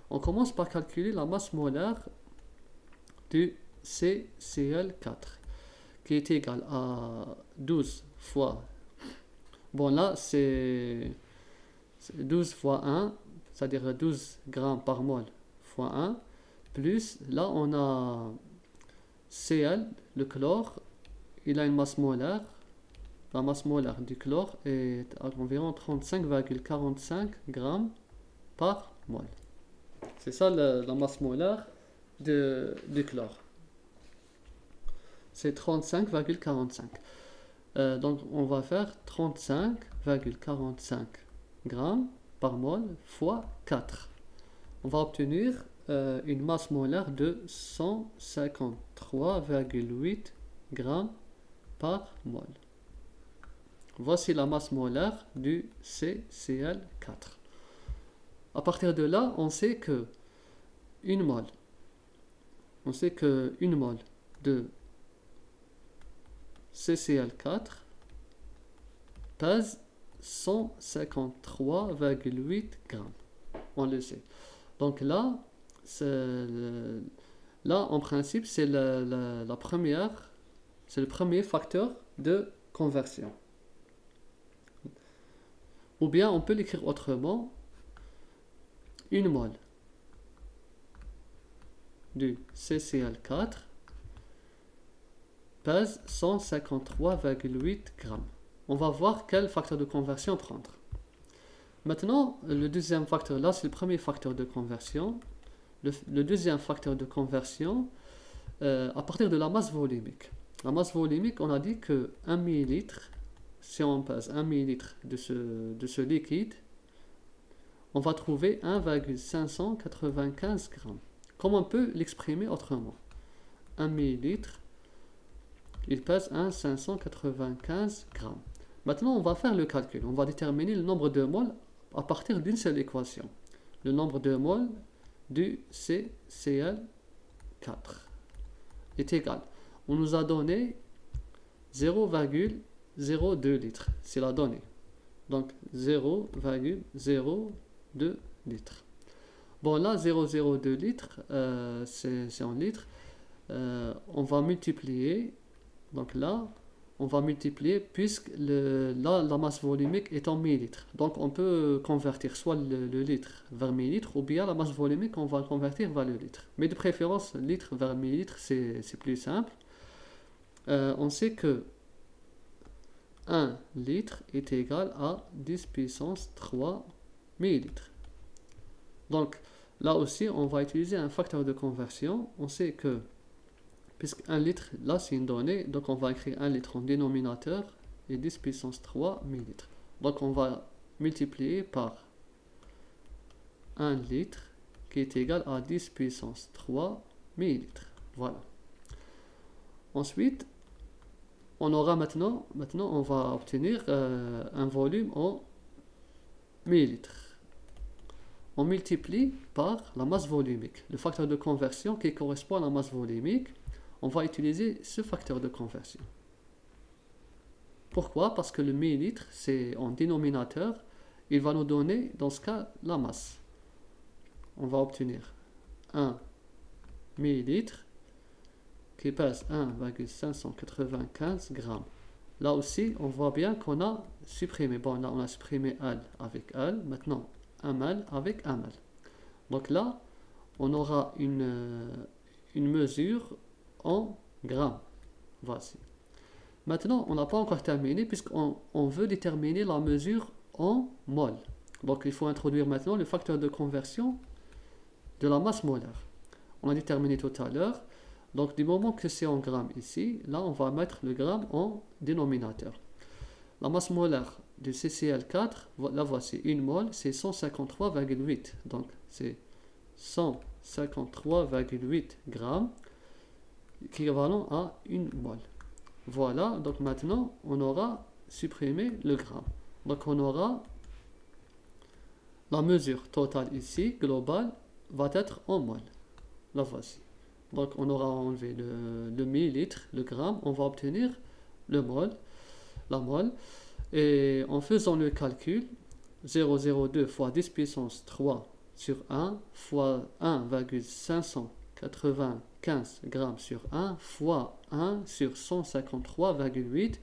On commence par calculer la masse molaire du CCl4 qui est égale à 12 fois. Bon, là, c'est 12 fois 1, c'est-à-dire 12 grammes par mol fois 1, plus, là, on a Cl, le chlore, il a une masse molaire. La masse molaire du chlore est à environ 35,45 grammes par mol. C'est ça la masse molaire du chlore. C'est 35,45. Donc on va faire 35,45 grammes par mol fois 4. On va obtenir une masse molaire de 153,8 grammes par mol. Voici la masse molaire du CCl4. À partir de là, on sait que une mol de CCl4 pèse 153,8 grammes. On le sait. Donc là, en principe, c'est le premier facteur de conversion. Ou bien on peut l'écrire autrement, une mol du CCl4 pèse 153,8 grammes. On va voir quel facteur de conversion prendre. Maintenant, le deuxième facteur, là c'est le premier facteur de conversion. Le deuxième facteur de conversion, à partir de la masse volumique. La masse volumique, on a dit que 1 millilitre, si on pèse 1 millilitre de ce liquide, on va trouver 1,595 grammes. Comment on peut l'exprimer autrement? 1 millilitre, il pèse 1,595 grammes. Maintenant, on va faire le calcul. On va déterminer le nombre de moles à partir d'une seule équation. Le nombre de moles du CCl4 est égal. On nous a donné 0,02 litres. C'est la donnée. Donc 0,02 litres. Bon, là, 0,02 litres, c'est en litres. On va multiplier. Donc là, on va multiplier puisque là, la masse volumique est en millilitres. Donc on peut convertir soit le litre vers millilitres ou bien la masse volumique, on va convertir vers le litre. Mais de préférence, litre vers millilitre, c'est plus simple. On sait que 1 litre est égal à 10 puissance 3 millilitres. Donc là aussi, on va utiliser un facteur de conversion. On sait que, puisque 1 litre, là c'est une donnée, donc on va écrire 1 litre en dénominateur et 10 puissance 3 millilitres. Donc on va multiplier par 1 litre qui est égal à 10 puissance 3 millilitres. Voilà. Ensuite, on aura maintenant on va obtenir un volume en millilitres. On multiplie par la masse volumique, le facteur de conversion qui correspond à la masse volumique. On va utiliser ce facteur de conversion. Pourquoi? Parce que le millilitre, c'est en dénominateur, il va nous donner, dans ce cas, la masse. On va obtenir 1 millilitre qui pèse 1,595 grammes. Là aussi, on voit bien qu'on a supprimé. Bon, là, on a supprimé L avec L. Maintenant, 1 ml avec 1 ml. Donc là, on aura une mesure en grammes. Voici. Maintenant, on n'a pas encore terminé puisqu'on veut déterminer la mesure en mol. Donc, il faut introduire maintenant le facteur de conversion de la masse molaire. On a déterminé tout à l'heure. Donc, du moment que c'est en grammes ici, là, on va mettre le gramme en dénominateur. La masse molaire du CCl4, là, voici, une mol, c'est 153,8. Donc, c'est 153,8 grammes, équivalent à une mol. Voilà, donc maintenant, on aura supprimé le gramme. Donc, on aura la mesure totale ici, globale, va être en mol. La voici. Donc, on aura enlevé le millilitre, le gramme, on va obtenir le mol, la mol. Et en faisant le calcul, 0,02 fois 10 puissance 3 sur 1 fois 1,595 grammes sur 1 fois 1 sur 153,8.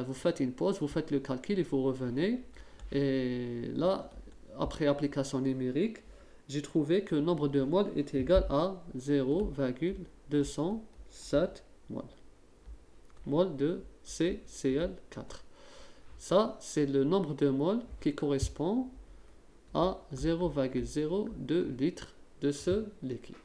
Vous faites une pause, vous faites le calcul et vous revenez. Et là, après application numérique, j'ai trouvé que le nombre de moles est égal à 0,207 moles. Moles de CCl4. Ça, c'est le nombre de moles qui correspond à 0,02 litres de ce liquide.